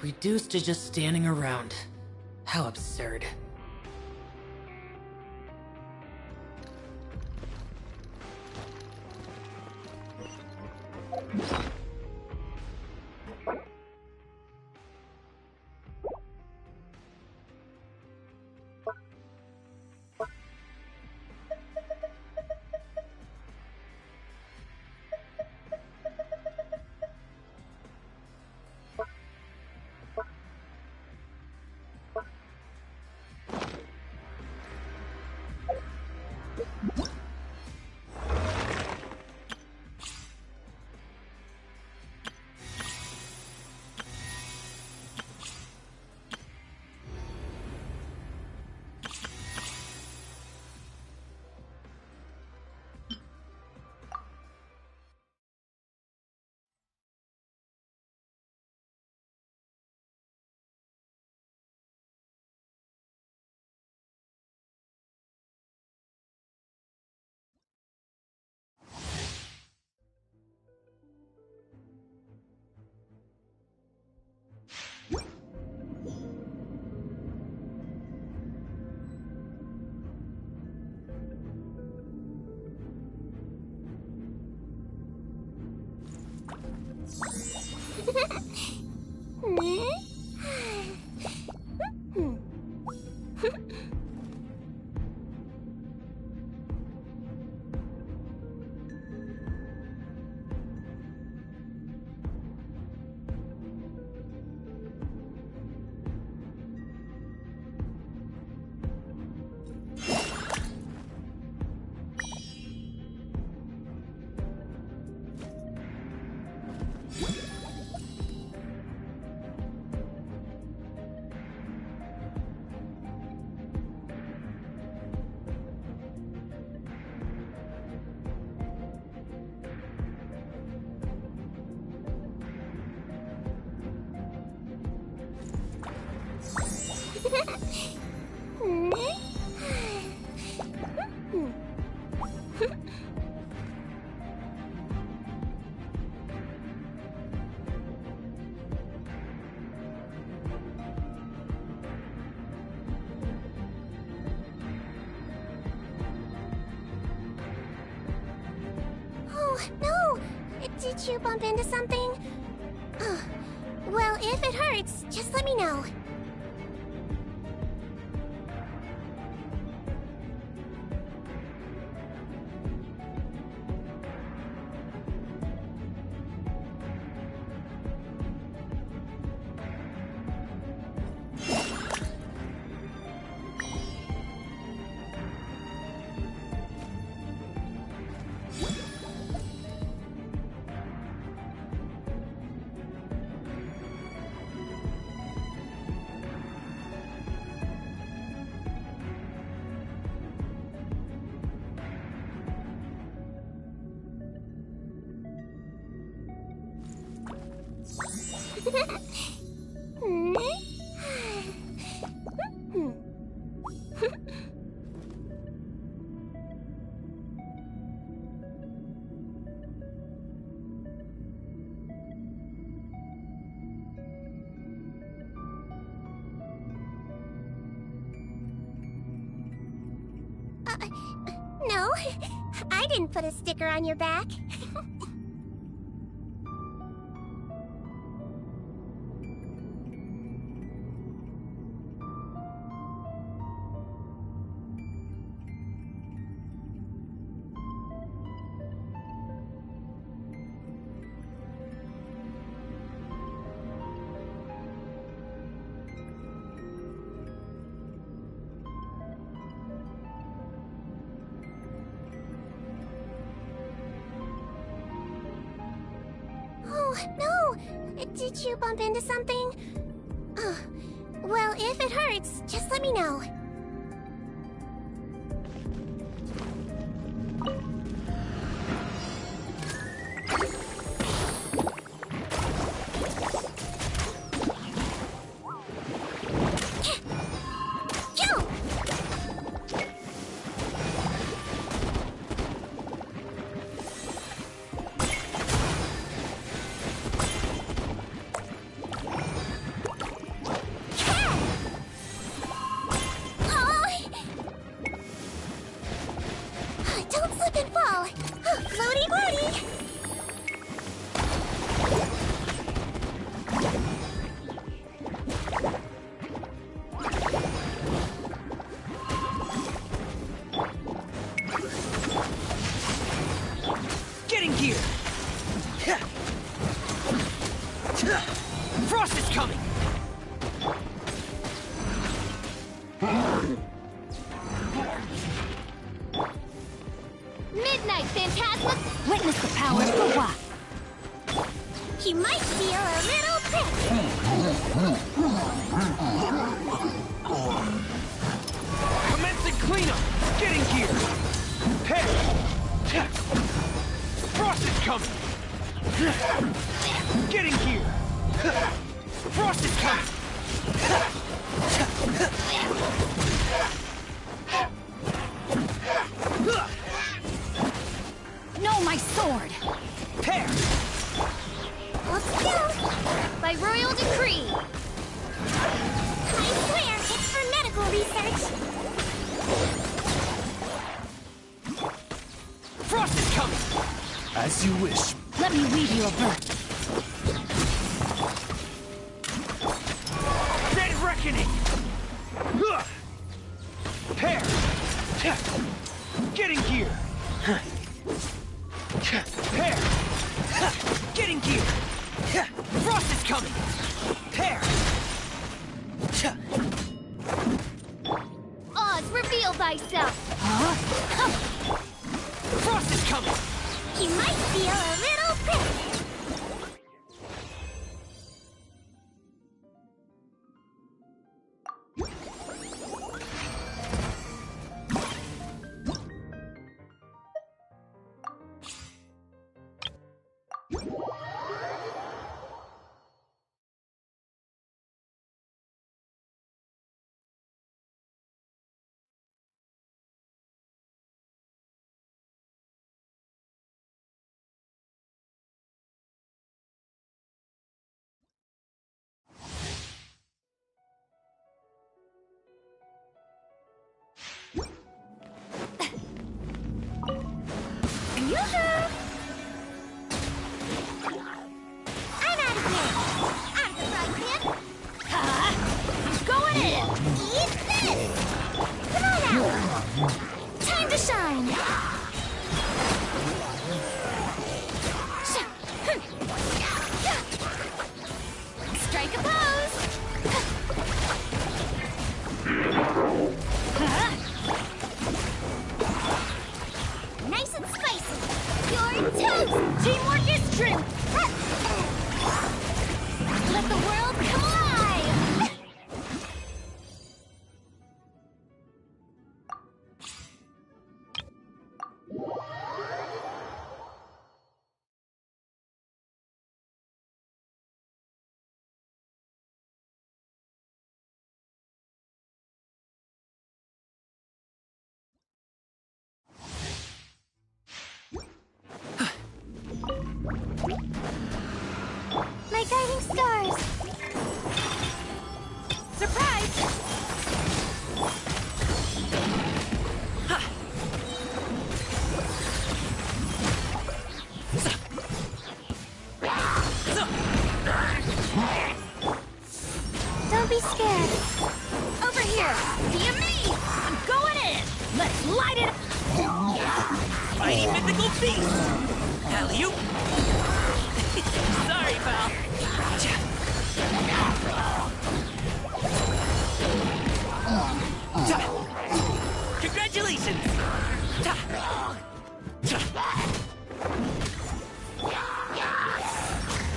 Reduced to just standing around. How absurd. No! Did you bump into something? Well, if it hurts, just let me know. No, I didn't put a sticker on your back. Oh, no! Did you bump into something? Well, if it hurts, just let me know. go! Floaty woody! Get in gear! Frost is coming! Midnight, Phantasma! Witness the power of the rock. You might feel a little prick! Commencing cleanup! Get in gear! Hey! Frost is coming! Get in gear! Frost is coming! No, my sword! Tear! Let's go! By royal decree! I swear, it's for medical research! Frost is coming! As you wish. Let me weave you a bird. Dead reckoning! Tear! Get in gear! Tear! Get in gear! Frost is coming! Tear! Oz, reveal thyself! Frost is coming! You might feel a little prick! I'm out of here! Out of the frying pan! I'm going in! Eat this! Come on out! Time to shine! Strike a pose! Nice and spicy! You're toast! Teamwork is strength! Let the world come alive! My guiding stars! Surprise! Don't be scared. Over here! Via me! I'm going in! Let's light it up! Mighty mythical beast! Alley-oop! Sorry, pal. Congratulations!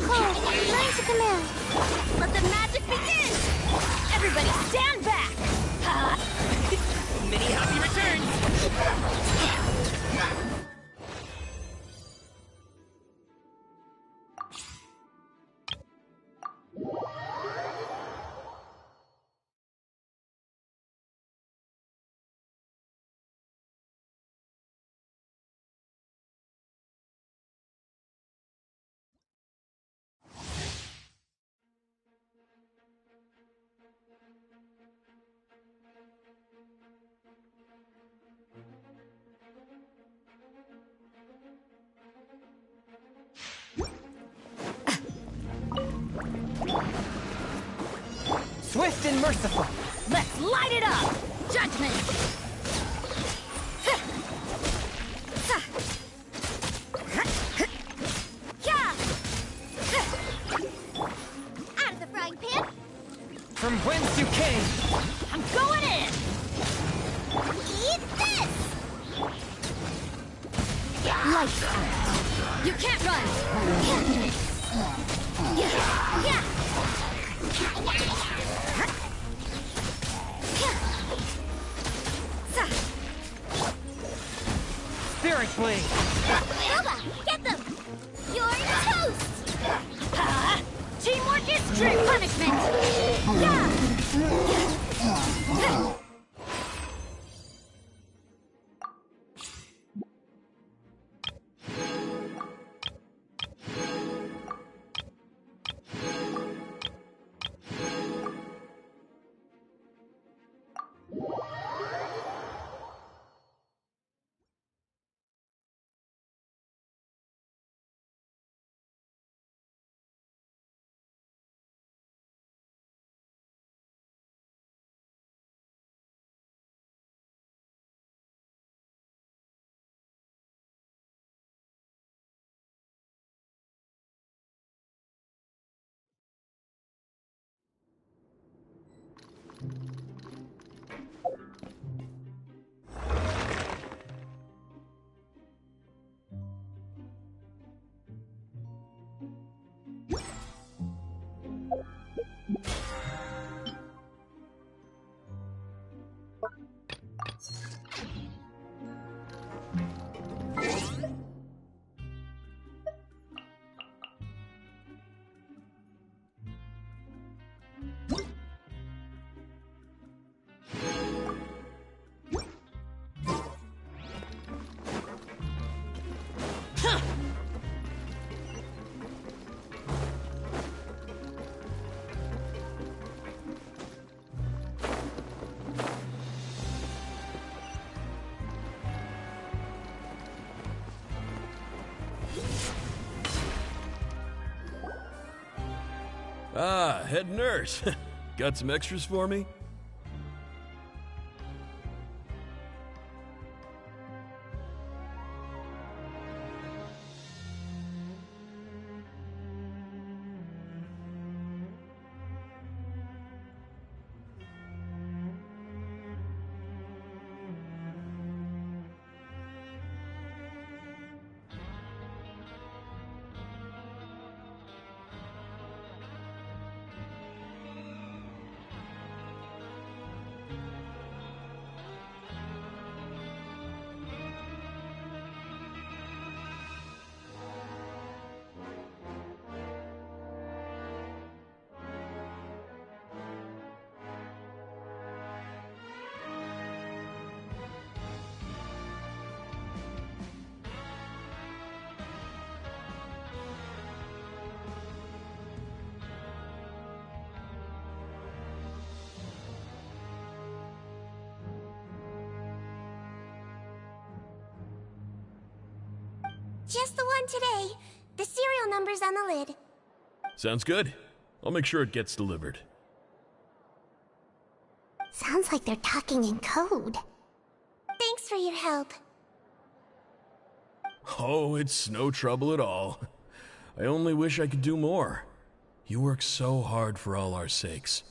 Cool. Learn to command. Let the magic begin! Everybody stand back! Many happy returns! swift and merciful. Let's light it up! Judgment! Out of the frying pan. From whence you came. I'm going in! Eat this! Lights out. You can't run! Yeah! Spirit Blade. Boba, get them! You're toast! Teamwork is true punishment! Yeah! Ah, head nurse. Got some extras for me? Just the one today. The serial number's on the lid. Sounds good. I'll make sure it gets delivered. Sounds like they're talking in code. Thanks for your help. Oh, it's no trouble at all. I only wish I could do more. You work so hard for all our sakes.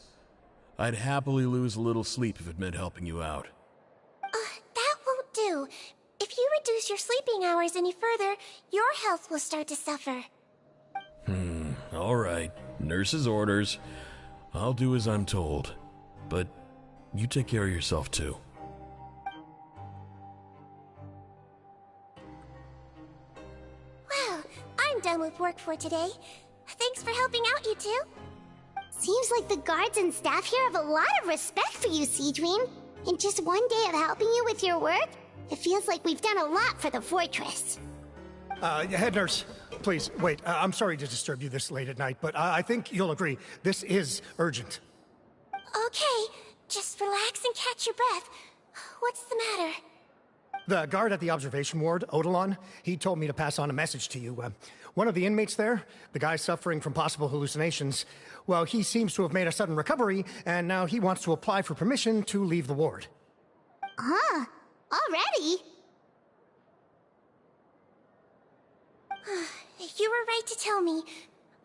I'd happily lose a little sleep if it meant helping you out. That won't do. If you reduce your sleeping hours any further, your health will start to suffer. All right. Nurse's orders. I'll do as I'm told. But you take care of yourself too. Well, I'm done with work for today. Thanks for helping out, you two. Seems like the guards and staff here have a lot of respect for you, Seedream. In just one day of helping you with your work, it feels like we've done a lot for the fortress. Head nurse, please, wait. I'm sorry to disturb you this late at night, but I think you'll agree, this is urgent. Okay, just relax and catch your breath. What's the matter? The guard at the observation ward, Odilon, he told me to pass on a message to you. One of the inmates there, the guy suffering from possible hallucinations, well, he seems to have made a sudden recovery, and now he wants to apply for permission to leave the ward. Huh? Already? You were right to tell me.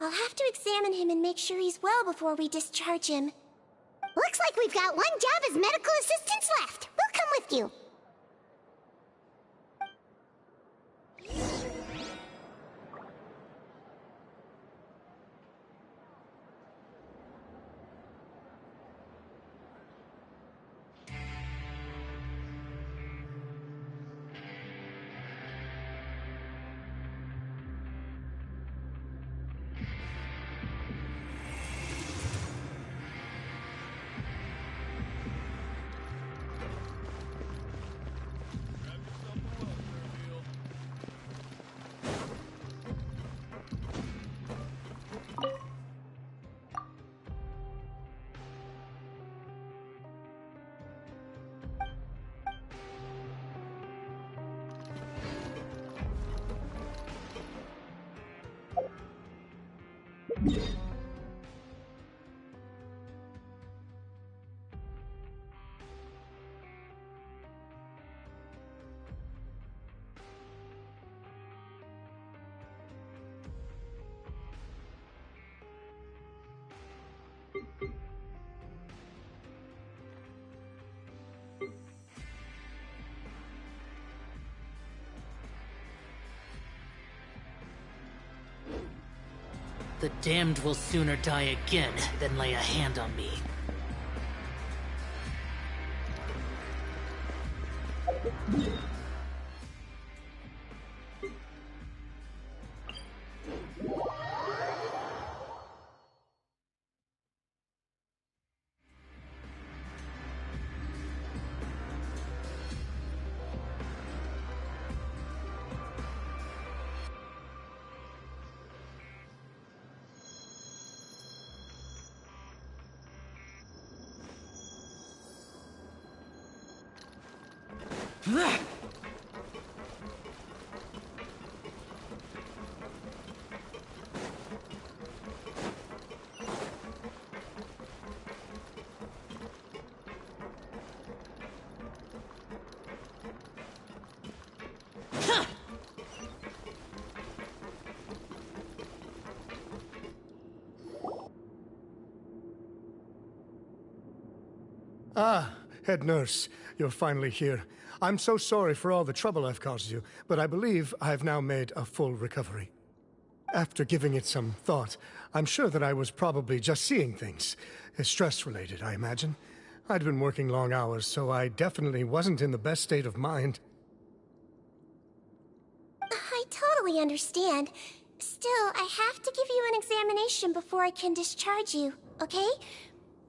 I'll have to examine him and make sure he's well before we discharge him. Looks like we've got one job as medical assistants left. We'll come with you. The damned will sooner die again than lay a hand on me. Ah, head nurse, you're finally here. I'm so sorry for all the trouble I've caused you, but I believe I've now made a full recovery. After giving it some thought, I'm sure that I was probably just seeing things. Stress-related, I imagine. I'd been working long hours, so I definitely wasn't in the best state of mind. I totally understand. Still, I have to give you an examination before I can discharge you, okay?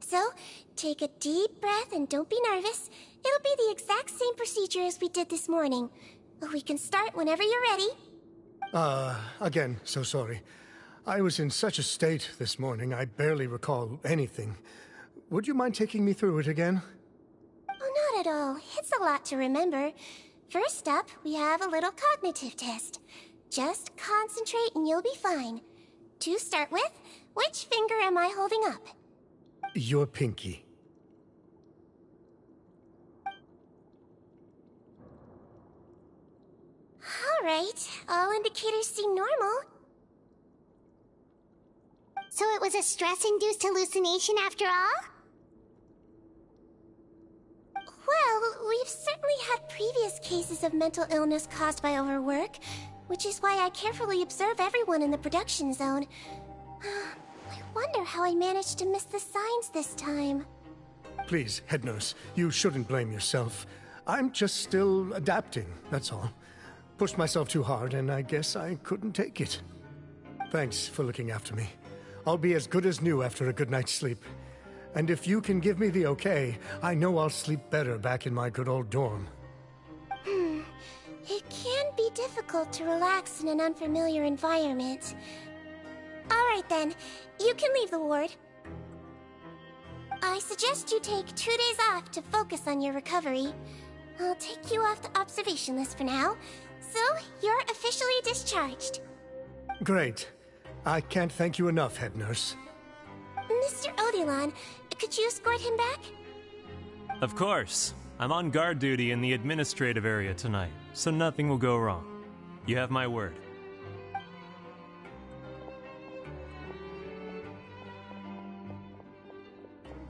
So, take a deep breath and don't be nervous. It'll be the exact same procedure as we did this morning. We can start whenever you're ready. Again, so sorry. I was in such a state this morning, I barely recall anything. Would you mind taking me through it again? Oh, not at all. It's a lot to remember. First up, we have a little cognitive test. Just concentrate and you'll be fine. To start with, which finger am I holding up? Your pinky. Alright, all indicators seem normal. So it was a stress-induced hallucination after all? Well, we've certainly had previous cases of mental illness caused by overwork, which is why I carefully observe everyone in the production zone. I wonder how I managed to miss the signs this time. Please, head nurse, you shouldn't blame yourself. I'm just still adapting, that's all. Pushed myself too hard, and I guess I couldn't take it. Thanks for looking after me. I'll be as good as new after a good night's sleep. And if you can give me the okay, I know I'll sleep better back in my good old dorm. It can be difficult to relax in an unfamiliar environment. Alright then, you can leave the ward. I suggest you take 2 days off to focus on your recovery. I'll take you off the observation list for now. So, you're officially discharged. Great. I can't thank you enough, head nurse. Mr. Odilon, could you escort him back? Of course. I'm on guard duty in the administrative area tonight, so nothing will go wrong. You have my word.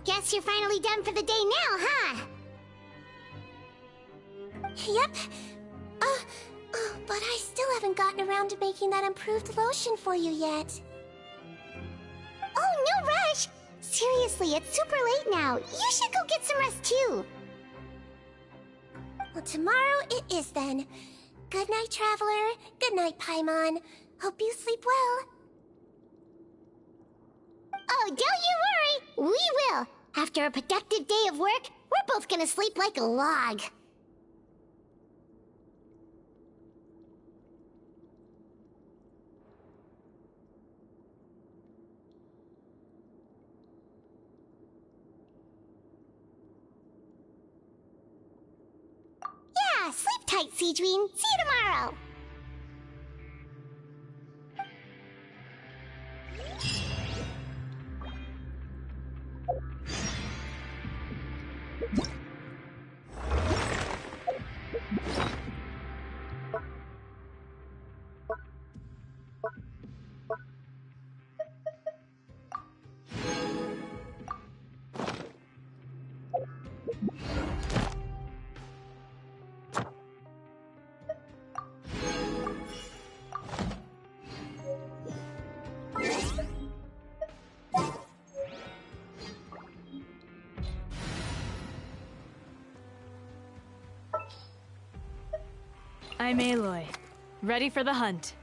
Guess you're finally done for the day now, huh? Yep. But I still haven't gotten around to making that improved lotion for you yet. Oh, no rush! Seriously, it's super late now. You should go get some rest too. Well, tomorrow it is then. Good night, Traveler. Good night, Paimon. Hope you sleep well. Oh, don't you worry! We will! After a productive day of work, we're both gonna sleep like a log. Yeah, sleep tight, Siegeween. See you tomorrow! I'm Aloy. Ready for the hunt.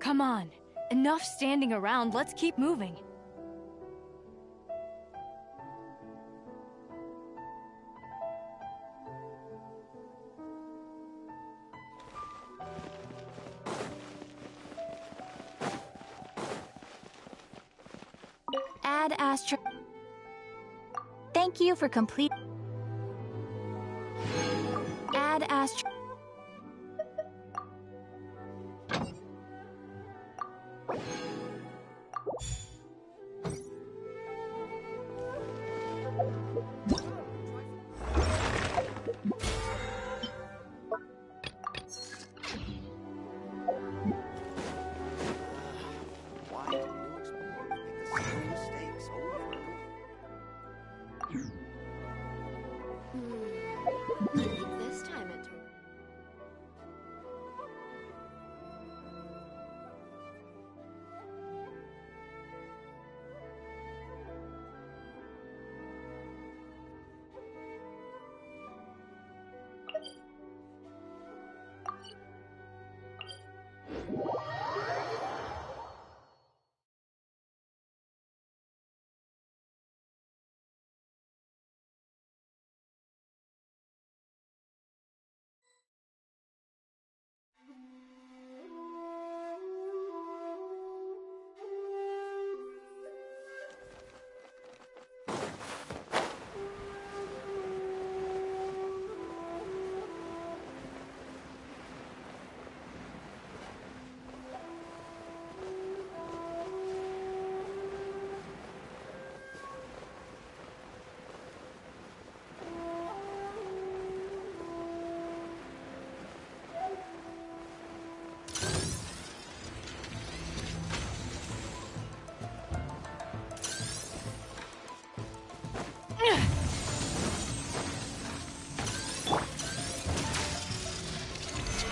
Come on. Enough standing around, let's keep moving. Add Astro. Thank you for complete. Add Astro. This time it turned.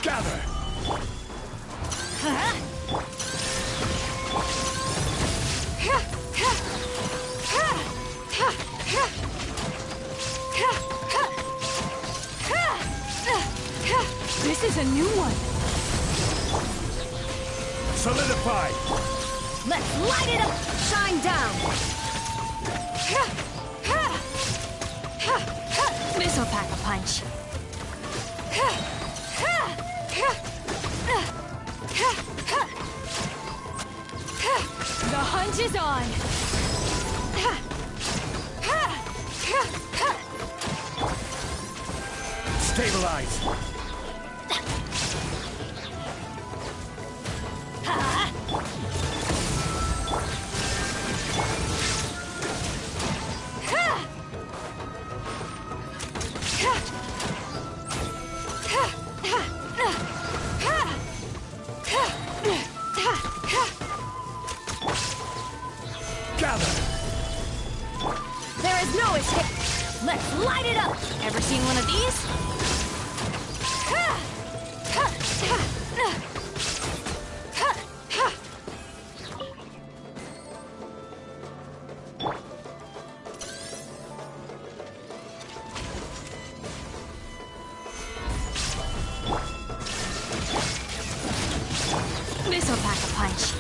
Gather! This is a new one. Solidify! Let's light it up! Shine down! This'll pack a punch. The hunt is on! Stabilize! Gather! There is no escape! Let's light it up! Ever seen one of these? This'll pack a punch.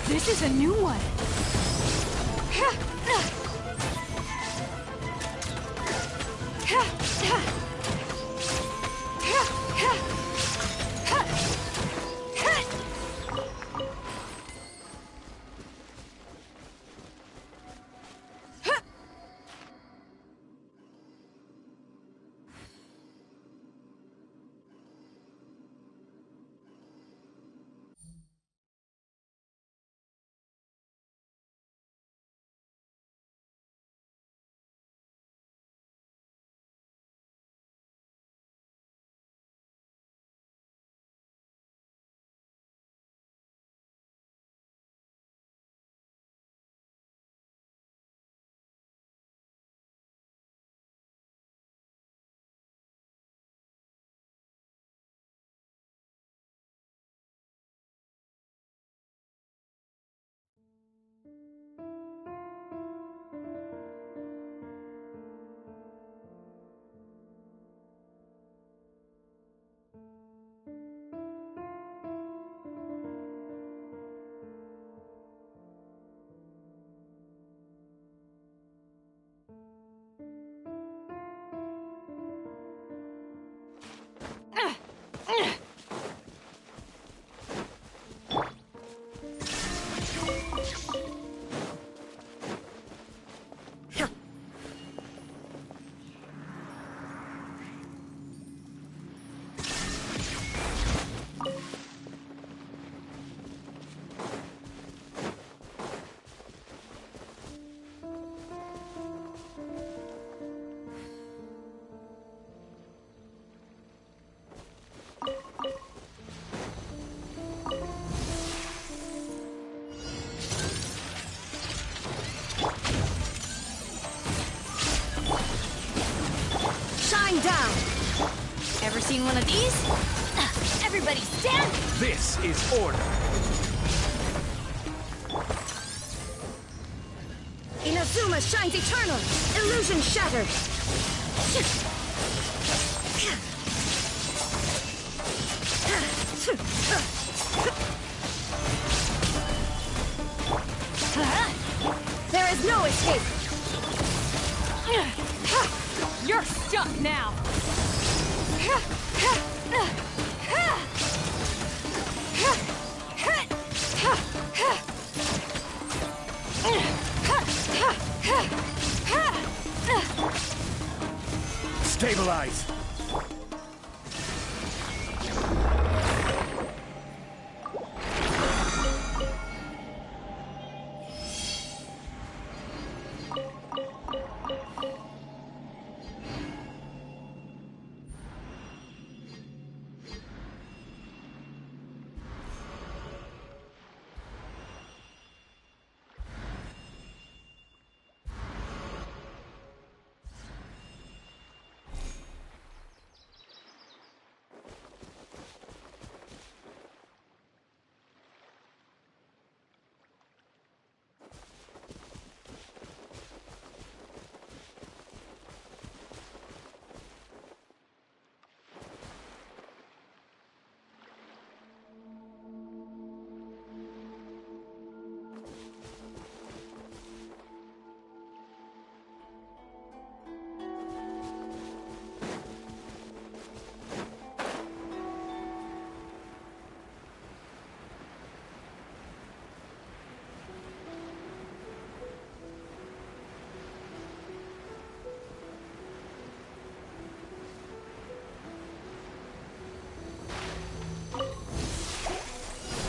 This is a new one. these? Everybody stand! This is order. Inazuma shines eternal! Illusion shattered! There is no escape! You're stuck now! Stabilize.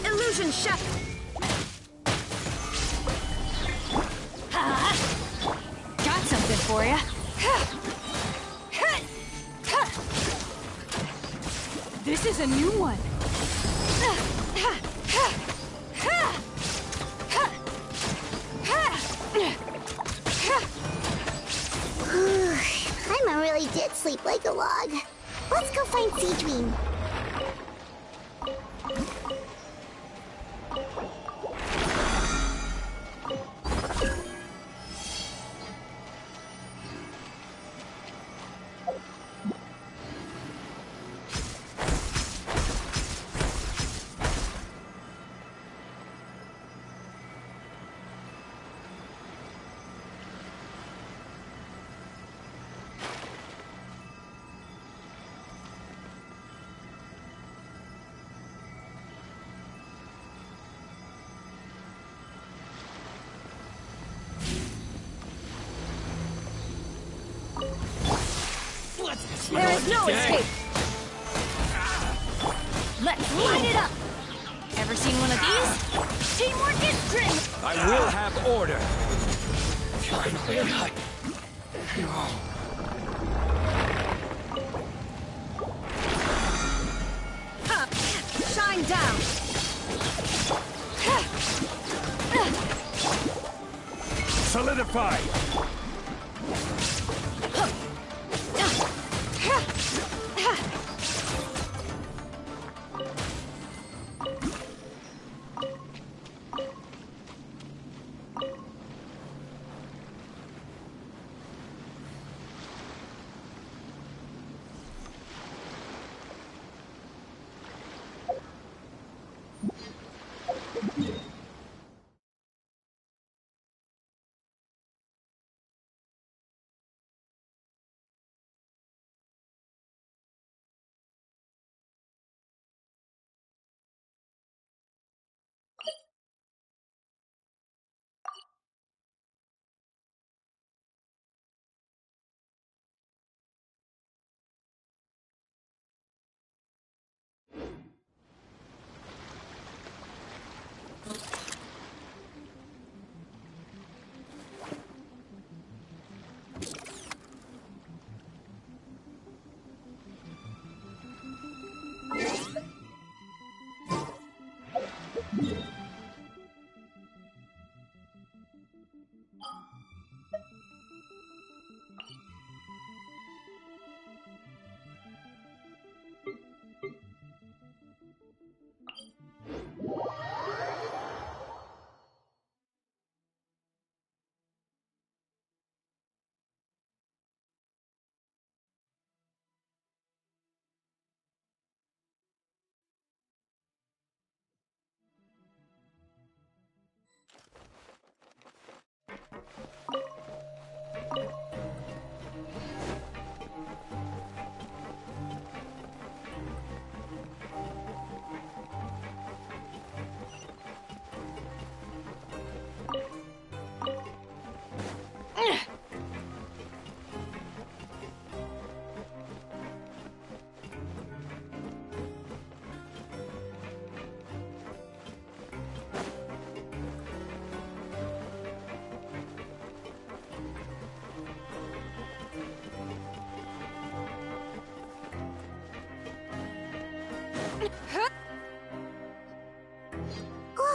Illusion shattered! Got something for ya! This is a new one! Paimon really did sleep like a log. Let's go find Seedream. There is no escape! Let's light it up! Ever seen one of these? Teamwork is grim! I will have order. Shine down! Solidify.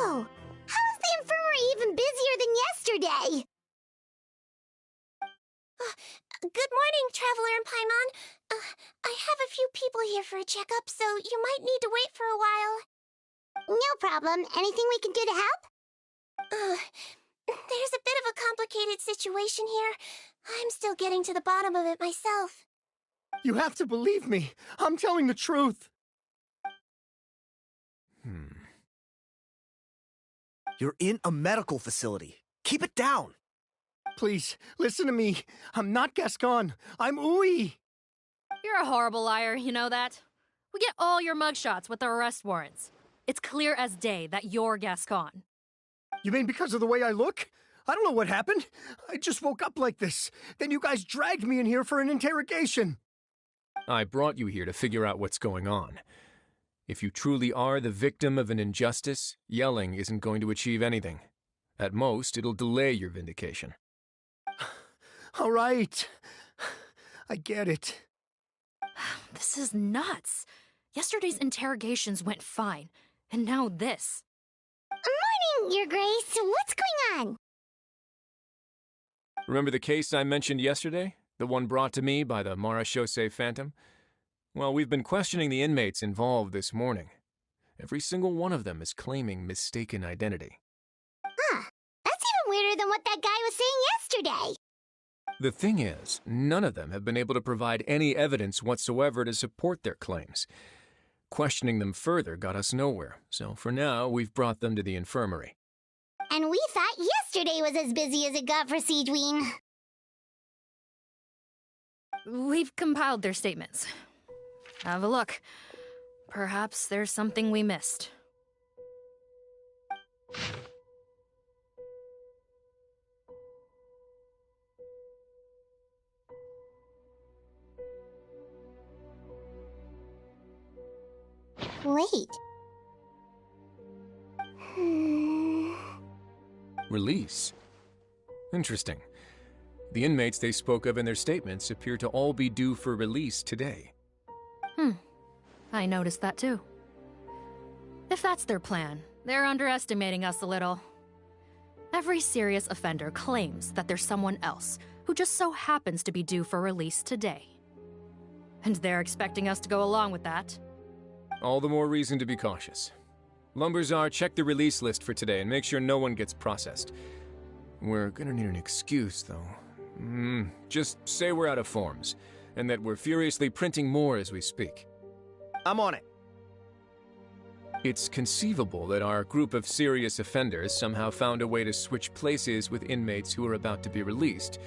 Whoa! How is the infirmary even busier than yesterday? Good morning, Traveler and Paimon. I have a few people here for a checkup, so you might need to wait for a while. No problem. Anything we can do to help? There's a bit of a complicated situation here. I'm still getting to the bottom of it myself. You have to believe me. I'm telling the truth. You're in a medical facility. Keep it down. Please, listen to me. I'm not Gascon. I'm Uwe. You're a horrible liar, you know that? We get all your mugshots with the arrest warrants. It's clear as day that you're Gascon. You mean because of the way I look? I don't know what happened. I just woke up like this. Then you guys dragged me in here for an interrogation. I brought you here to figure out what's going on. If you truly are the victim of an injustice, yelling isn't going to achieve anything. At most, it'll delay your vindication. All right. I get it. This is nuts. Yesterday's interrogations went fine, and now this. Morning, Your Grace. What's going on? Remember the case I mentioned yesterday? The one brought to me by the Marechaussee Phantom? Well, we've been questioning the inmates involved this morning. Every single one of them is claiming mistaken identity. Huh. That's even weirder than what that guy was saying yesterday. The thing is, none of them have been able to provide any evidence whatsoever to support their claims. Questioning them further got us nowhere, so for now, we've brought them to the infirmary. And we thought yesterday was as busy as it got for Sigewinne. We've compiled their statements. Have a look. Perhaps there's something we missed. Wait. Release? Interesting. The inmates they spoke of in their statements appear to all be due for release today. I noticed that too. If that's their plan, they're underestimating us a little. Every serious offender claims that there's someone else who just so happens to be due for release today. And they're expecting us to go along with that. All the more reason to be cautious. Lumberzar, check the release list for today and make sure no one gets processed. We're gonna need an excuse, though. Just say we're out of forms, and that we're furiously printing more as we speak. I'm on it. It's conceivable that our group of serious offenders somehow found a way to switch places with inmates who are about to be released,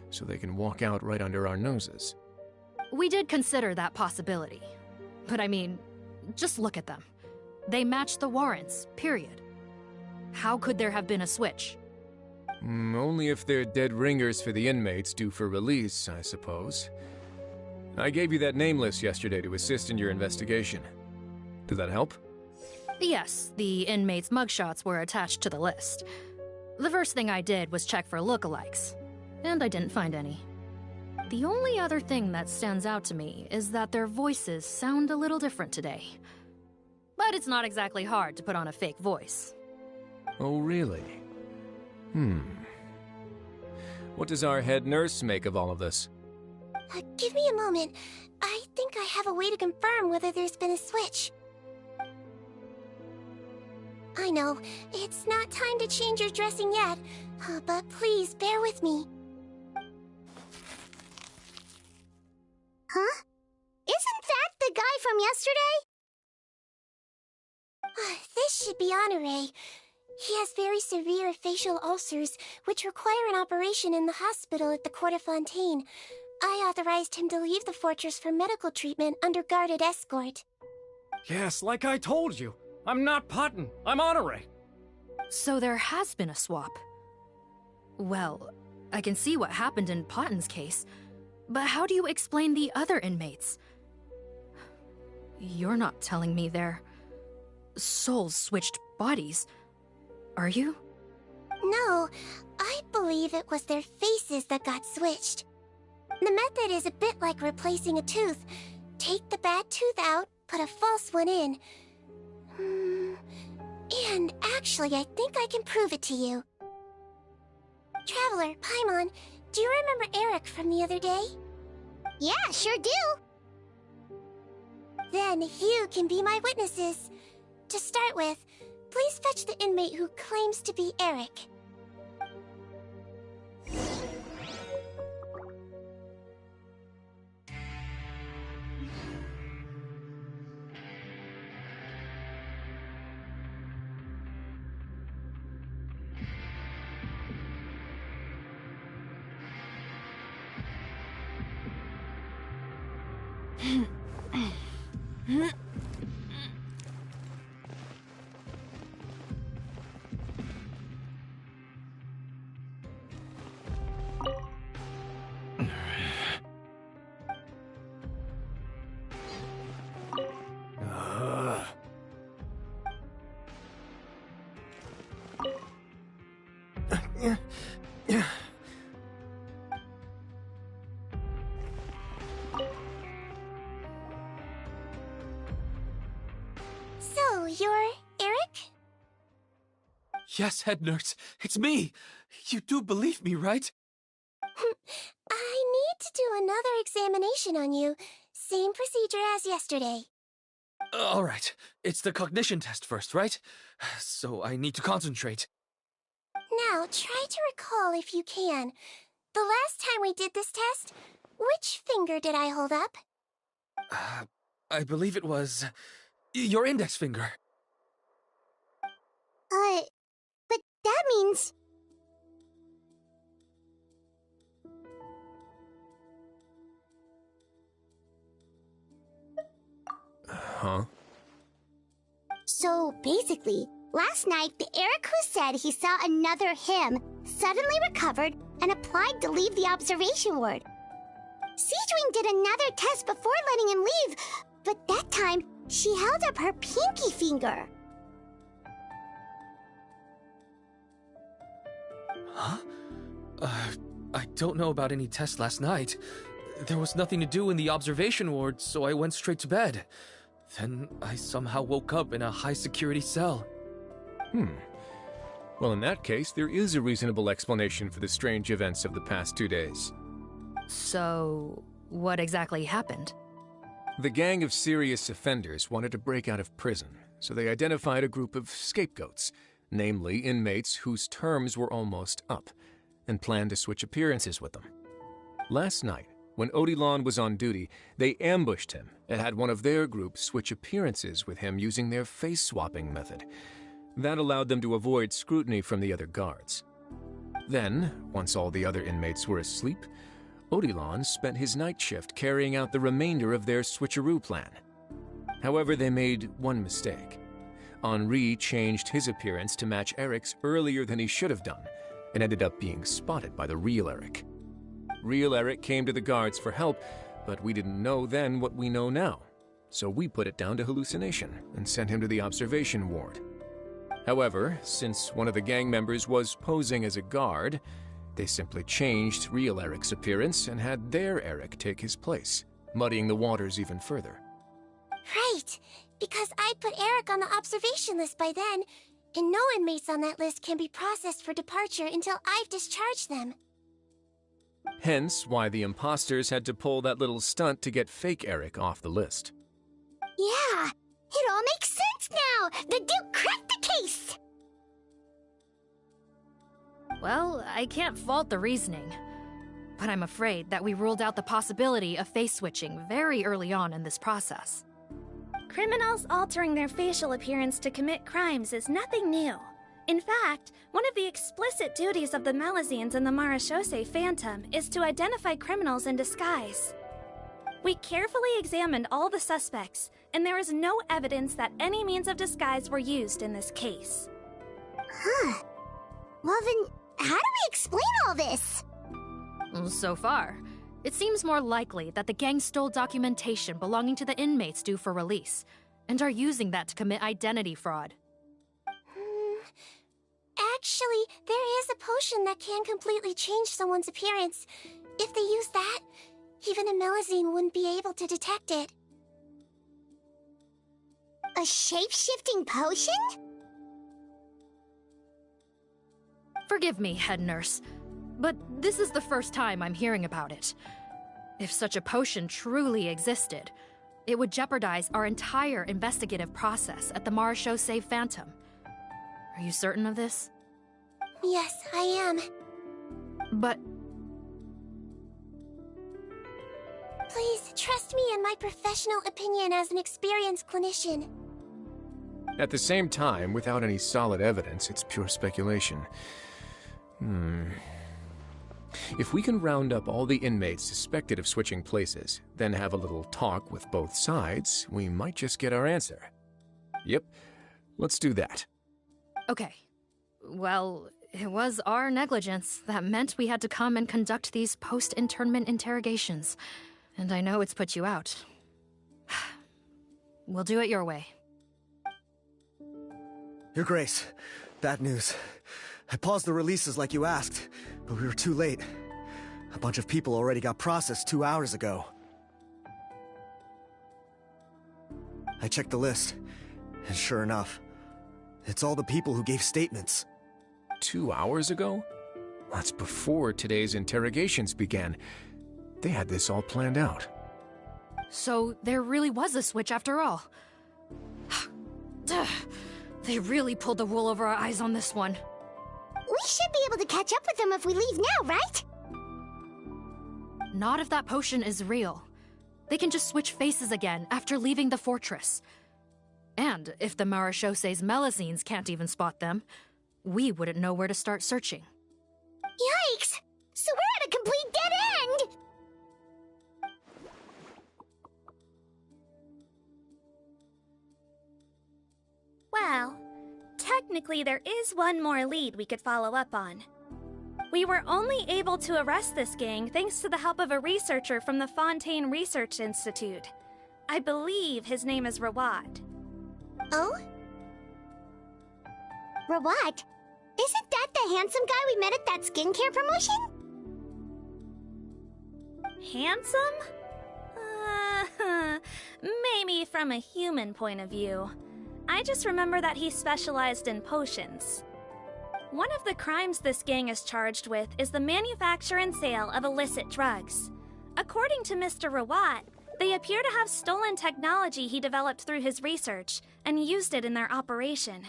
so they can walk out right under our noses. We did consider that possibility. But I mean, just look at them. They match the warrants, period. How could there have been a switch? Only if they're dead ringers for the inmates due for release, I suppose. I gave you that name list yesterday to assist in your investigation. Did that help? Yes, the inmates' mugshots were attached to the list. The first thing I did was check for lookalikes, and I didn't find any. The only other thing that stands out to me is that their voices sound a little different today. But it's not exactly hard to put on a fake voice. Oh, really? What does our head nurse make of all of this? Give me a moment. I think I have a way to confirm whether there's been a switch. I know, it's not time to change your dressing yet, but please bear with me. Huh? Isn't that the guy from yesterday? This should be Honore. He has very severe facial ulcers, which require an operation in the hospital at the Court of Fontaine. I authorized him to leave the fortress for medical treatment under guarded escort. Yes, like I told you. I'm not Potton. I'm Honore. So there has been a swap. Well, I can see what happened in Potton's case, but how do you explain the other inmates? You're not telling me their souls switched bodies, are you? No, I believe it was their faces that got switched. The method is a bit like replacing a tooth. Take the bad tooth out, put a false one in. And actually, I think I can prove it to you. Traveler, Paimon, do you remember Eric from the other day? Yeah, sure do. Then you can be my witnesses. To start with, please fetch the inmate who claims to be Eric. So, you're Eric? Yes, head nurse. It's me. You do believe me, right? I need to do another examination on you. Same procedure as yesterday. All right. It's the cognition test first, right? So I need to concentrate. Now, try to recall if you can. The last time we did this test, which finger did I hold up? I believe it was your index finger. But that means... Huh? So, basically, last night, the Eric who said he saw another him suddenly recovered and applied to leave the observation ward. Seadwing did another test before letting him leave, but that time, she held up her pinky finger. Huh? I don't know about any test last night. There was nothing to do in the observation ward, so I went straight to bed. Then I somehow woke up in a high-security cell. Well, in that case, there is a reasonable explanation for the strange events of the past 2 days. So, what exactly happened? The gang of serious offenders wanted to break out of prison, so they identified a group of scapegoats, namely inmates whose terms were almost up, and planned to switch appearances with them. Last night, when Odilon was on duty, they ambushed him and had one of their group switch appearances with him using their face-swapping method. That allowed them to avoid scrutiny from the other guards. Then, once all the other inmates were asleep, Odilon spent his night shift carrying out the remainder of their switcheroo plan. However, they made one mistake. Henri changed his appearance to match Eric's earlier than he should have done, and ended up being spotted by the real Eric. Real Eric came to the guards for help, but we didn't know then what we know now, so we put it down to hallucination and sent him to the observation ward. However, since one of the gang members was posing as a guard, they simply changed real Eric's appearance and had their Eric take his place, muddying the waters even further. Right, because I'd put Eric on the observation list by then, and no inmates on that list can be processed for departure until I've discharged them. Hence why the imposters had to pull that little stunt to get fake Eric off the list. Yeah, it all makes sense now! The Duke cracked the case! Well, I can't fault the reasoning. But I'm afraid that we ruled out the possibility of face switching very early on in this process. Criminals altering their facial appearance to commit crimes is nothing new. In fact, one of the explicit duties of the Malazines and the Marechaussee Phantom is to identify criminals in disguise. We carefully examined all the suspects, and there is no evidence that any means of disguise were used in this case. Huh. Well then, how do we explain all this? So far, it seems more likely that the gang stole documentation belonging to the inmates due for release, and are using that to commit identity fraud. Actually, there is a potion that can completely change someone's appearance. If they use that, even a Melazine wouldn't be able to detect it. A shape-shifting potion? Forgive me, head nurse, but this is the first time I'm hearing about it. If such a potion truly existed, it would jeopardize our entire investigative process at the Marechaussee Phantom. Are you certain of this? Yes, I am. But... Please, trust me in my professional opinion as an experienced clinician. At the same time, without any solid evidence, it's pure speculation. If we can round up all the inmates suspected of switching places, then have a little talk with both sides, we might just get our answer. Yep, let's do that. Okay. Well, it was our negligence that meant we had to come and conduct these post-internment interrogations. And I know it's put you out. We'll do it your way. Your Grace, bad news. I paused the releases like you asked, but we were too late. A bunch of people already got processed 2 hours ago. I checked the list, and sure enough, it's all the people who gave statements. 2 hours ago? That's before today's interrogations began. They had this all planned out. So there really was a switch after all. They really pulled the wool over our eyes on this one. We should be able to catch up with them if we leave now, right? Not if that potion is real. They can just switch faces again after leaving the fortress. And if the Marechaussee's Melusines can't even spot them, we wouldn't know where to start searching. Yikes! So we're at a complete dead end! Well, technically there is one more lead we could follow up on. We were only able to arrest this gang thanks to the help of a researcher from the Fontaine Research Institute. I believe his name is Rawat. Oh? Rawat? Isn't that the handsome guy we met at that skincare promotion? Handsome? Maybe from a human point of view. I just remember that he specialized in potions. One of the crimes this gang is charged with is the manufacture and sale of illicit drugs. According to Mr. Rawat, they appear to have stolen technology he developed through his research and used it in their operation.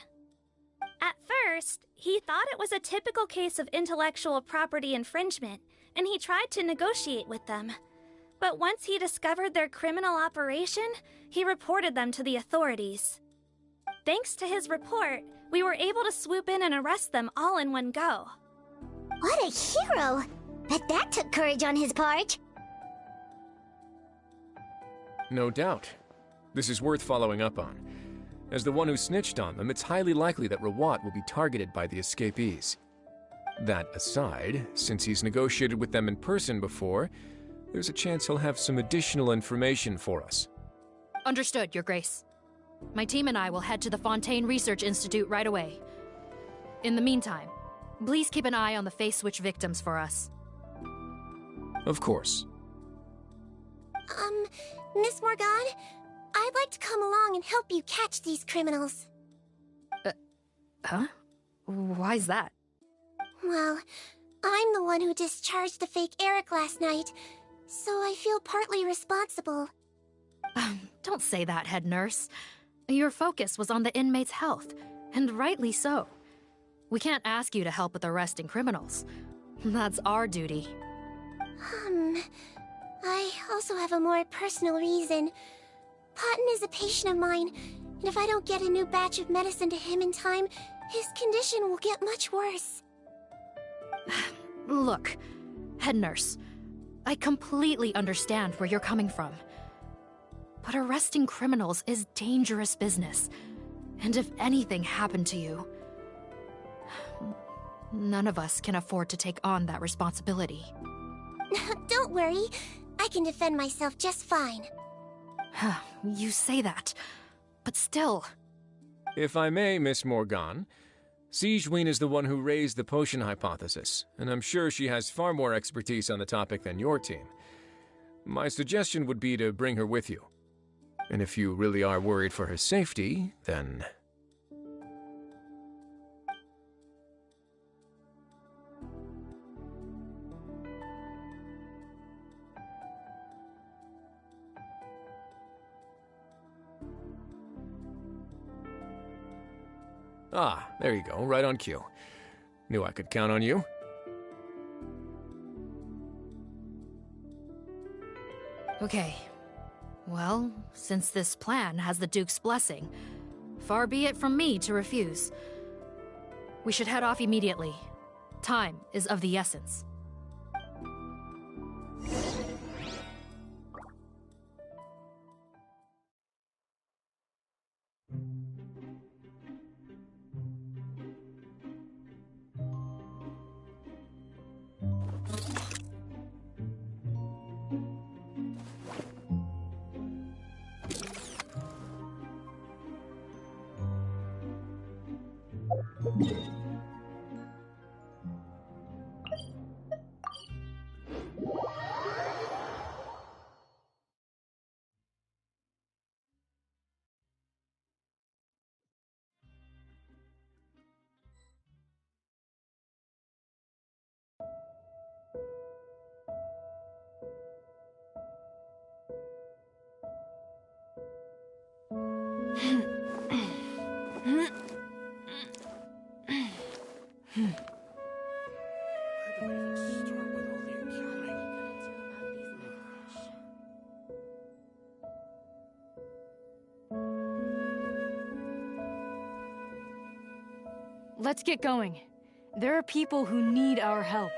At first, he thought it was a typical case of intellectual property infringement, and he tried to negotiate with them. But once he discovered their criminal operation, he reported them to the authorities. Thanks to his report, we were able to swoop in and arrest them all in one go. What a hero! Bet that took courage on his part. No doubt. This is worth following up on. As the one who snitched on them, it's highly likely that Rawat will be targeted by the escapees. That aside, since he's negotiated with them in person before, there's a chance he'll have some additional information for us. Understood, Your Grace. My team and I will head to the Fontaine Research Institute right away. In the meantime, please keep an eye on the face switch victims for us. Of course. Miss Morgan, I'd like to come along and help you catch these criminals. Huh? Why's that? Well, I'm the one who discharged the fake Eric last night, so I feel partly responsible. Don't say that, head nurse. Your focus was on the inmates' health, and rightly so. We can't ask you to help with arresting criminals. That's our duty. I also have a more personal reason. Cotton is a patient of mine, and if I don't get a new batch of medicine to him in time, his condition will get much worse. Look, head nurse, I completely understand where you're coming from. But arresting criminals is dangerous business. And if anything happened to you, none of us can afford to take on that responsibility. Don't worry. I can defend myself just fine. You say that, but still. If I may, Miss Morgan, Sigewinne is the one who raised the potion hypothesis, and I'm sure she has far more expertise on the topic than your team. My suggestion would be to bring her with you. And if you really are worried for her safety, then... Ah, there you go, right on cue. Knew I could count on you. Okay. Well, since this plan has the Duke's blessing, far be it from me to refuse. We should head off immediately. Time is of the essence. Let's get going. There are people who need our help.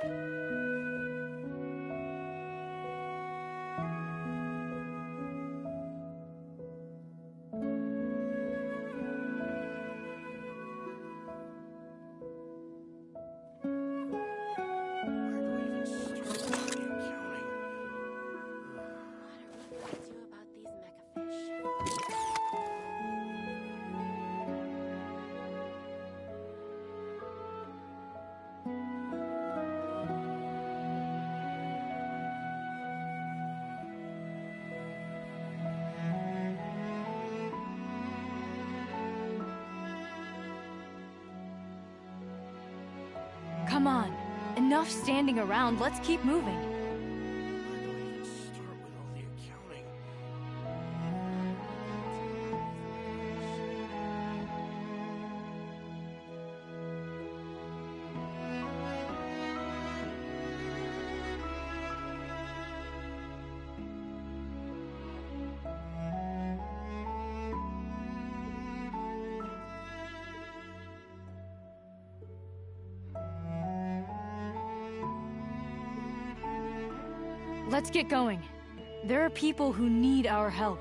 Come on. Enough standing around. Let's keep moving. Let's get going. There are people who need our help.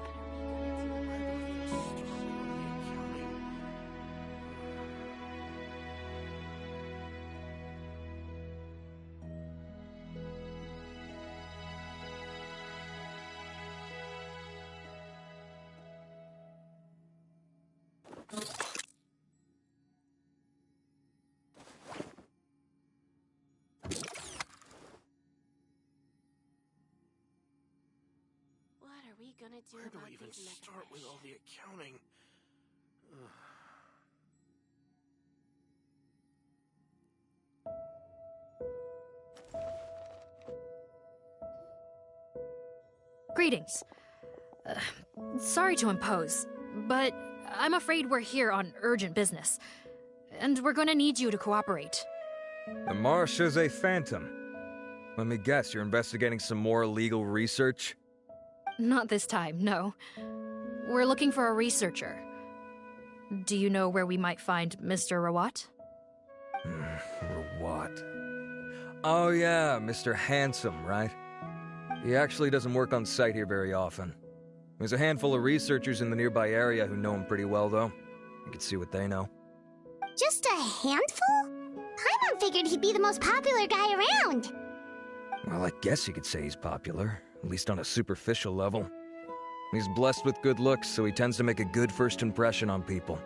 Where do I even start with all the accounting? Greetings. Sorry to impose, but I'm afraid we're here on urgent business, and we're gonna need you to cooperate. The Marechaussee Phantom. Let me guess, you're investigating some more legal research? Not this time, no. We're looking for a researcher. Do you know where we might find Mr. Rawat? Rawat. Oh yeah, Mr. Handsome, right? He actually doesn't work on site here very often. There's a handful of researchers in the nearby area who know him pretty well, though. You can see what they know. Just a handful? Paimon figured he'd be the most popular guy around. Well, I guess you could say he's popular, at least on a superficial level. He's blessed with good looks, so he tends to make a good first impression on people.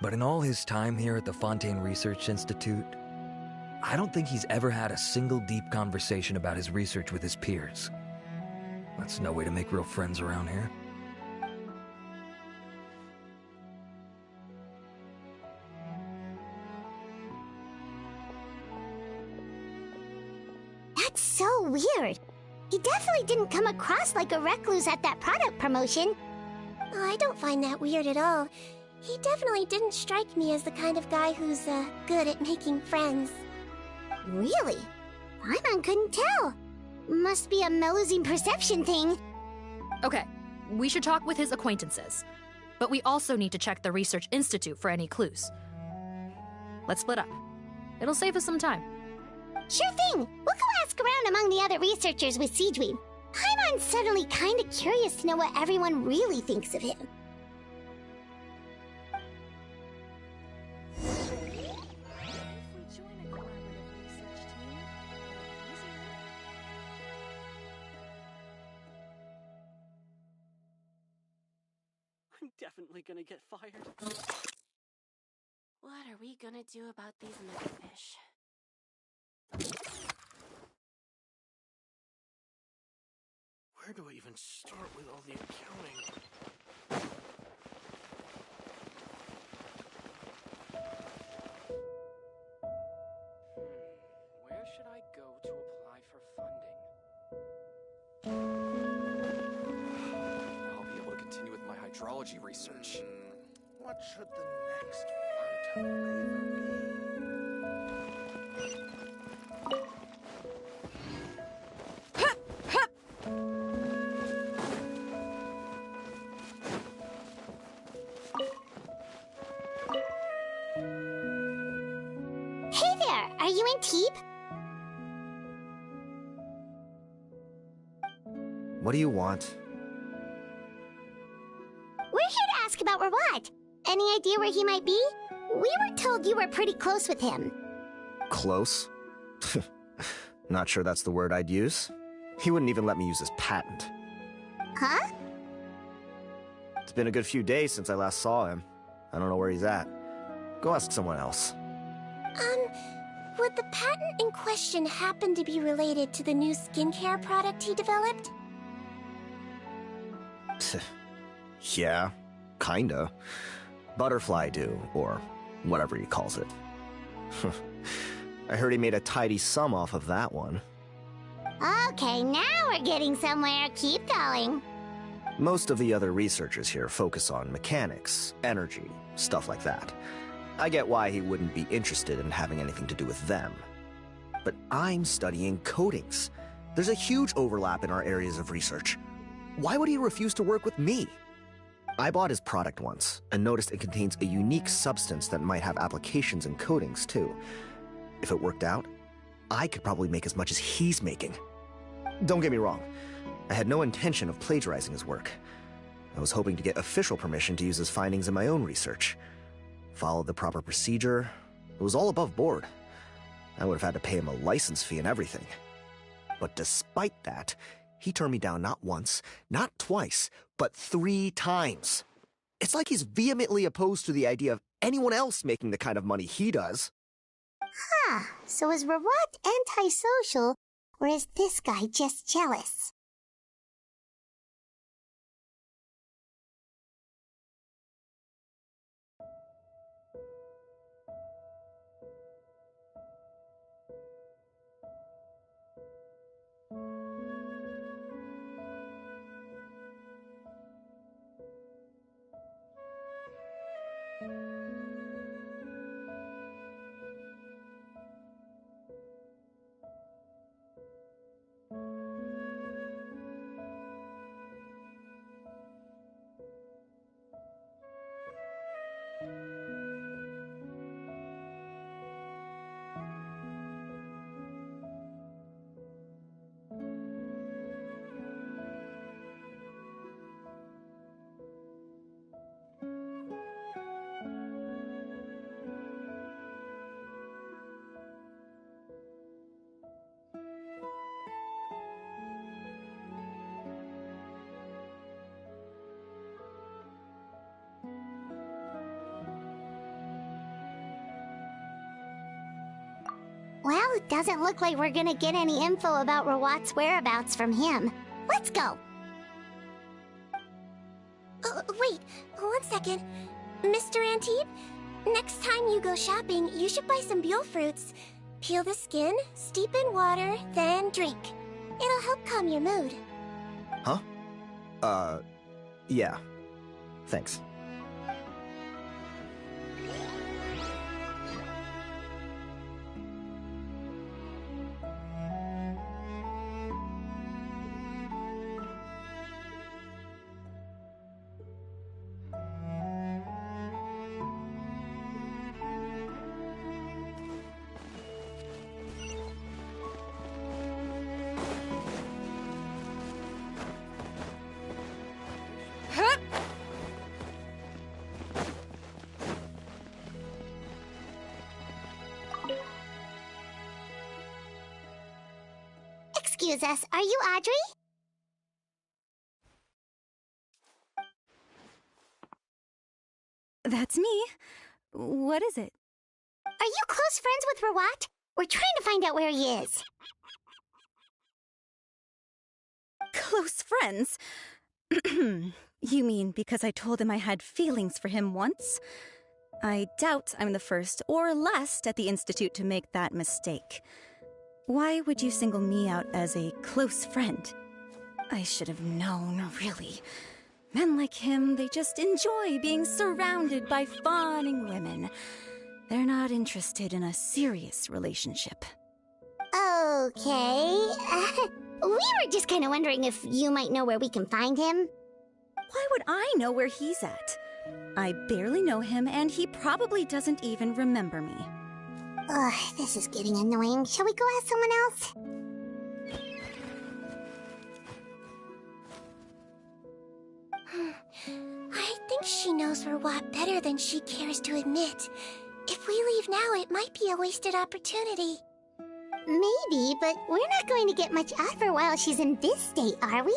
But in all his time here at the Fontaine Research Institute, I don't think he's ever had a single deep conversation about his research with his peers. That's no way to make real friends around here. That's so weird. He definitely didn't come across like a recluse at that product promotion. Oh, I don't find that weird at all. He definitely didn't strike me as the kind of guy who's, good at making friends. Really? Paimon couldn't tell. Must be a Melusine perception thing. Okay, we should talk with his acquaintances. But we also need to check the Research Institute for any clues. Let's split up. It'll save us some time. Sure thing. We'll go ask around among the other researchers with Seedweed. Paimon's suddenly kinda curious to know what everyone really thinks of him. I'm definitely gonna get fired. What are we gonna do about these megafish? Where do I even start with all the accounting? Where should I go to apply for funding? I'll be able to continue with my hydrology research. What should the next fun flavor be? Hey there, are you in Teep? What do you want? We're here to ask about Rawat. Any idea where he might be? We were told you were pretty close with him. Close? Not sure that's the word I'd use. He wouldn't even let me use his patent. Huh? It's been a good few days since I last saw him. I don't know where he's at. Go ask someone else. Would the patent in question happen to be related to the new skincare product he developed? Yeah, kinda. Butterfly Dew, or whatever he calls it. I heard he made a tidy sum off of that one. Okay, now we're getting somewhere. Keep going. Most of the other researchers here focus on mechanics, energy, stuff like that. I get why he wouldn't be interested in having anything to do with them. But I'm studying coatings. There's a huge overlap in our areas of research. Why would he refuse to work with me? I bought his product once, and noticed it contains a unique substance that might have applications in coatings, too. If it worked out, I could probably make as much as he's making. Don't get me wrong, I had no intention of plagiarizing his work. I was hoping to get official permission to use his findings in my own research. Followed the proper procedure. It was all above board. I would have had to pay him a license fee and everything. But despite that, he turned me down not once, not twice, but 3 times. It's like he's vehemently opposed to the idea of anyone else making the kind of money he does. Huh, so is Rawat antisocial, or is this guy just jealous? Well, it doesn't look like we're gonna get any info about Rawat's whereabouts from him. Let's go! Wait, 1 second. Mr. Antibes, next time you go shopping, you should buy some Buell fruits. Peel the skin, steep in water, then drink. It'll help calm your mood. Huh? Yeah. Thanks. excuse us. Are you Audrey? That's me. What is it? Are you close friends with Rawat? We're trying to find out where he is. Close friends? You mean because I told him I had feelings for him once? I doubt I'm the first or last at the Institute to make that mistake. Why would you single me out as a close friend? I should have known, really. Men like him, they just enjoy being surrounded by fawning women. They're not interested in a serious relationship. Okay. We were just kind of wondering if you might know where we can find him. Why would I know where he's at? I barely know him, and he probably doesn't even remember me. Ugh, this is getting annoying. Shall we go ask someone else? I think she knows Rawat better than she cares to admit. If we leave now, it might be a wasted opportunity. Maybe, but we're not going to get much out of her while she's in this state, are we?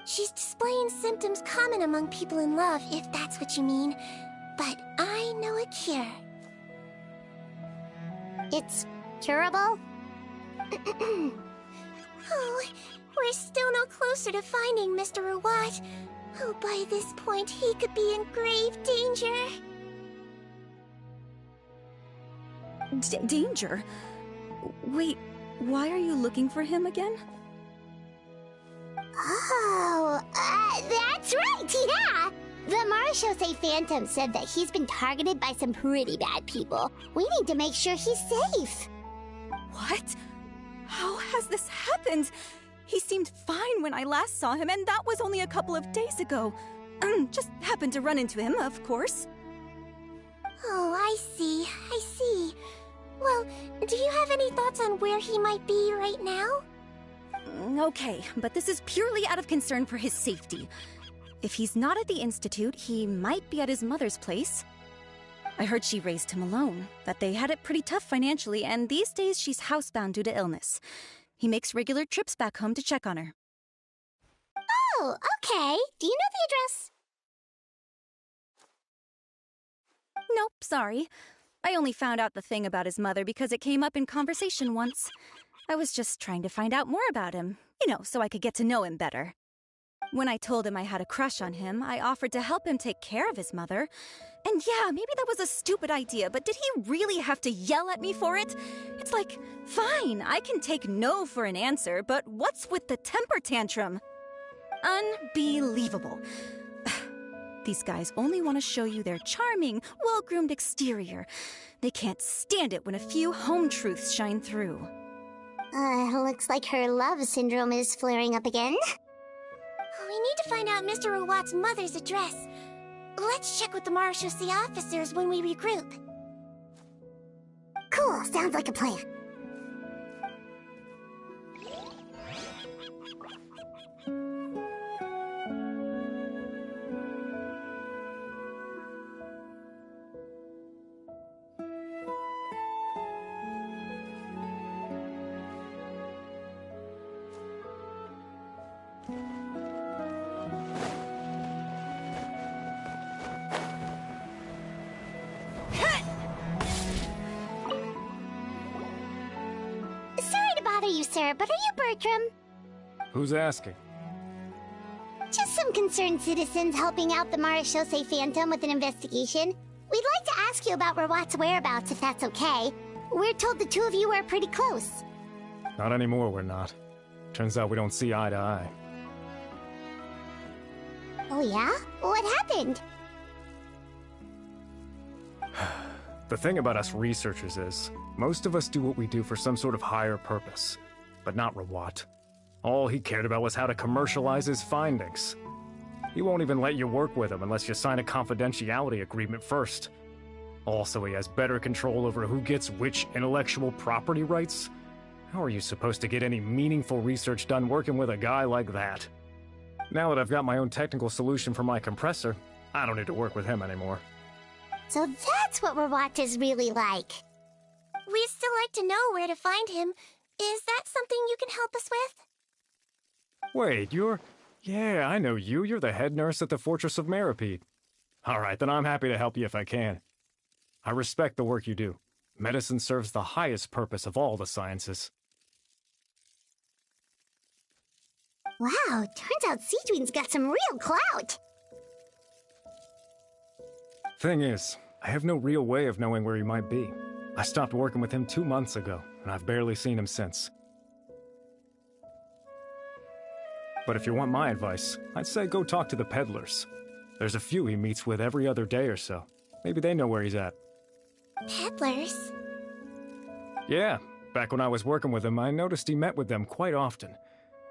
She's displaying symptoms common among people in love, if that's what you mean. But I know a cure. It's curable? Oh, we're still no closer to finding Mr. Rawat. Oh, by this point, he could be in grave danger. Danger? Wait, why are you looking for him again? Oh, that's right, yeah! The Marechaussee Phantom said that he's been targeted by some pretty bad people. We need to make sure he's safe. What? How has this happened? He seemed fine when I last saw him, and that was only a couple of days ago. Just happened to run into him, of course. Oh, I see. Well, do you have any thoughts on where he might be right now? Okay, but this is purely out of concern for his safety. If he's not at the Institute, he might be at his mother's place. I heard she raised him alone, that they had it pretty tough financially, and these days she's housebound due to illness. He makes regular trips back home to check on her. Oh, okay. Do you know the address? Nope, sorry. I only found out the thing about his mother because it came up in conversation once. I was just trying to find out more about him, so I could get to know him better. When I told him I had a crush on him, I offered to help him take care of his mother. And yeah, maybe that was a stupid idea, but did he really have to yell at me for it? It's like, fine, I can take no for an answer, but what's with the temper tantrum? Unbelievable. These guys only want to show you their charming, well-groomed exterior. They can't stand it when a few home truths shine through. Looks like her love syndrome is flaring up again. We need to find out Mr. Rawat's mother's address. Let's check with the Marechaussee officers when we regroup. Cool, sounds like a plan. Sir, but are you Bertram? Who's asking? Just some concerned citizens helping out the Marechaussee Phantom with an investigation. We'd like to ask you about Rawat's whereabouts, if that's okay. We're told the two of you are pretty close. Not anymore, we're not. Turns out we don't see eye to eye. Oh yeah? What happened? The thing about us researchers is, most of us do what we do for some sort of higher purpose. But not Rawat. All he cared about was how to commercialize his findings. He won't even let you work with him unless you sign a confidentiality agreement first. Also, he has better control over who gets which intellectual property rights. How are you supposed to get any meaningful research done working with a guy like that? Now that I've got my own technical solution for my compressor, I don't need to work with him anymore. So that's what Rawat is really like. We'd still like to know where to find him. Is that something you can help us with? Wait, you're... Yeah, I know you. You're the head nurse at the Fortress of Meropide. All right, then I'm happy to help you if I can. I respect the work you do. Medicine serves the highest purpose of all the sciences. Wow, turns out Seedween's got some real clout. Thing is, I have no real way of knowing where he might be. I stopped working with him 2 months ago, and I've barely seen him since. But if you want my advice, I'd say go talk to the peddlers. There's a few he meets with every other day or so. Maybe they know where he's at. Peddlers? Yeah, back when I was working with him, I noticed he met with them quite often.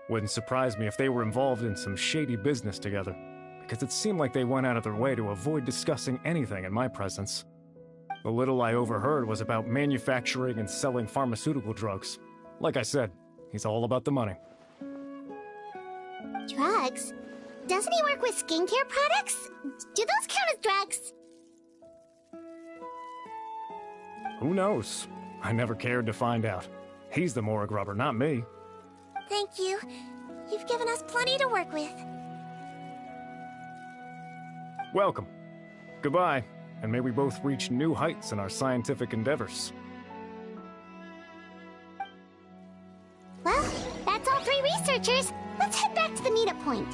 Wouldn't surprise me if they were involved in some shady business together, because it seemed like they went out of their way to avoid discussing anything in my presence. The little I overheard was about manufacturing and selling pharmaceutical drugs. Like I said, he's all about the money. Drugs? Doesn't he work with skincare products? Do those count as drugs? Who knows? I never cared to find out. He's the Morag rubber, not me. Thank you. You've given us plenty to work with. Welcome. Goodbye, and may we both reach new heights in our scientific endeavors. Well, that's all 3 researchers. Let's head back to the meetup point.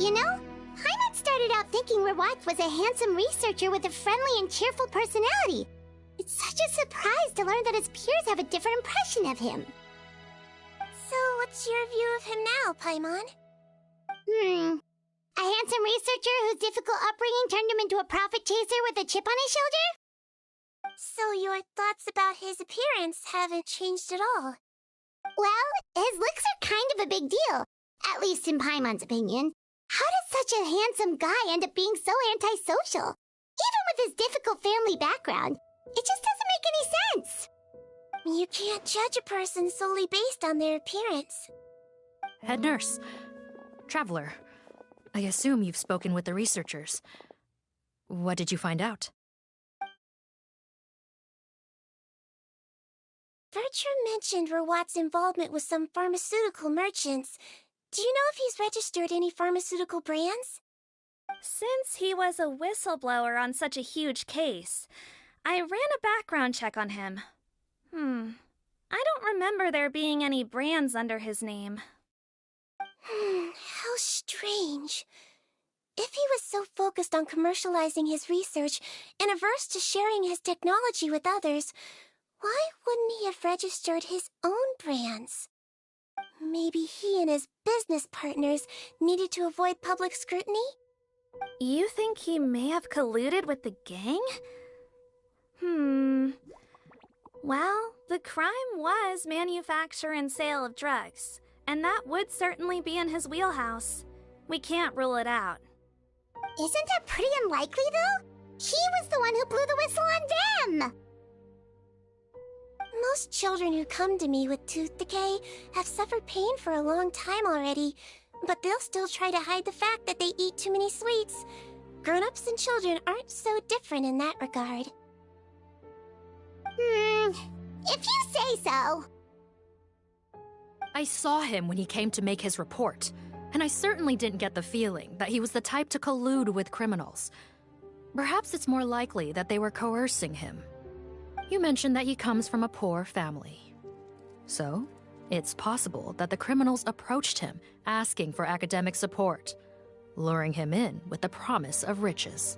You know, Paimon started out thinking Rawat was a handsome researcher with a friendly and cheerful personality. It's such a surprise to learn that his peers have a different impression of him. So, what's your view of him now, Paimon? A handsome researcher whose difficult upbringing turned him into a profit chaser with a chip on his shoulder? So your thoughts about his appearance haven't changed at all? Well, his looks are kind of a big deal, at least in Paimon's opinion. How does such a handsome guy end up being so antisocial? Even with his difficult family background, it just doesn't make any sense. You can't judge a person solely based on their appearance. Head nurse. Traveler. I assume you've spoken with the researchers. What did you find out? Bertram mentioned Rawat's involvement with some pharmaceutical merchants. Do you know if he's registered any pharmaceutical brands? Since he was a whistleblower on such a huge case, I ran a background check on him. I don't remember there being any brands under his name. How strange. If he was so focused on commercializing his research and averse to sharing his technology with others, why wouldn't he have registered his own brands? Maybe he and his business partners needed to avoid public scrutiny? You think he may have colluded with the gang? Well, the crime was manufacture and sale of drugs, and that would certainly be in his wheelhouse. We can't rule it out. Isn't that pretty unlikely, though? He was the one who blew the whistle on them! Most children who come to me with tooth decay have suffered pain for a long time already, but they'll still try to hide the fact that they eat too many sweets. Grown-ups and children aren't so different in that regard. If you say so. I saw him when he came to make his report, and I certainly didn't get the feeling that he was the type to collude with criminals. Perhaps it's more likely that they were coercing him. You mentioned that he comes from a poor family. So, it's possible that the criminals approached him asking for academic support, luring him in with the promise of riches.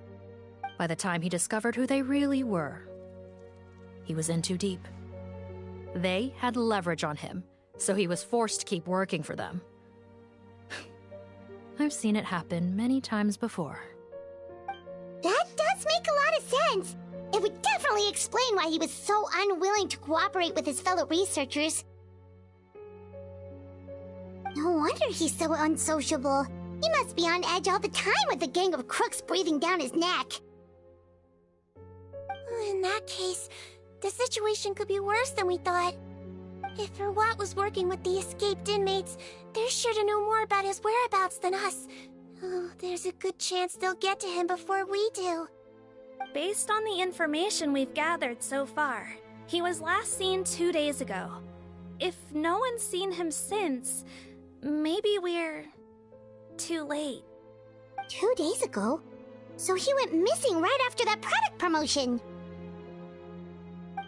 By the time he discovered who they really were, he was in too deep. They had leverage on him, so he was forced to keep working for them. I've seen it happen many times before. That sense. It would definitely explain why he was so unwilling to cooperate with his fellow researchers. No wonder he's so unsociable. He must be on edge all the time with a gang of crooks breathing down his neck. In that case, the situation could be worse than we thought. If Rawat was working with the escaped inmates, they're sure to know more about his whereabouts than us. Oh, there's a good chance they'll get to him before we do. Based on the information we've gathered so far, he was last seen 2 days ago. If no one's seen him since, maybe we're too late. 2 days ago? So he went missing right after that product promotion.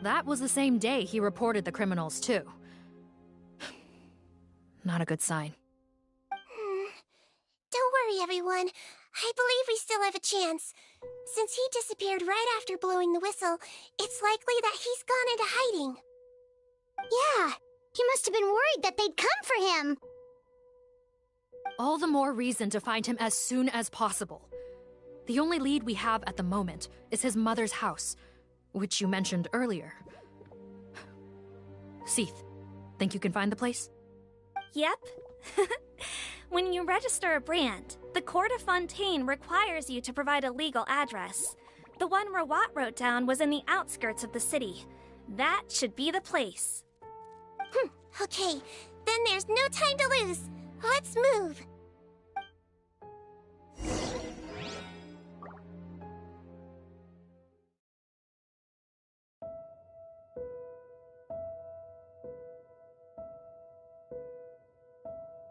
That was the same day he reported the criminals, too. Not a good sign. Don't worry, everyone. I believe we still have a chance. Since he disappeared right after blowing the whistle, it's likely that he's gone into hiding. Yeah, he must have been worried that they'd come for him. All the more reason to find him as soon as possible. The only lead we have at the moment is his mother's house, which you mentioned earlier. Seath, think you can find the place? Yep. When you register a brand, the Court of Fontaine requires you to provide a legal address. The one Rawat wrote down was in the outskirts of the city. That should be the place. Okay, then there's no time to lose. Let's move.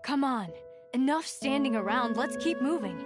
Come on. Enough standing around, let's keep moving.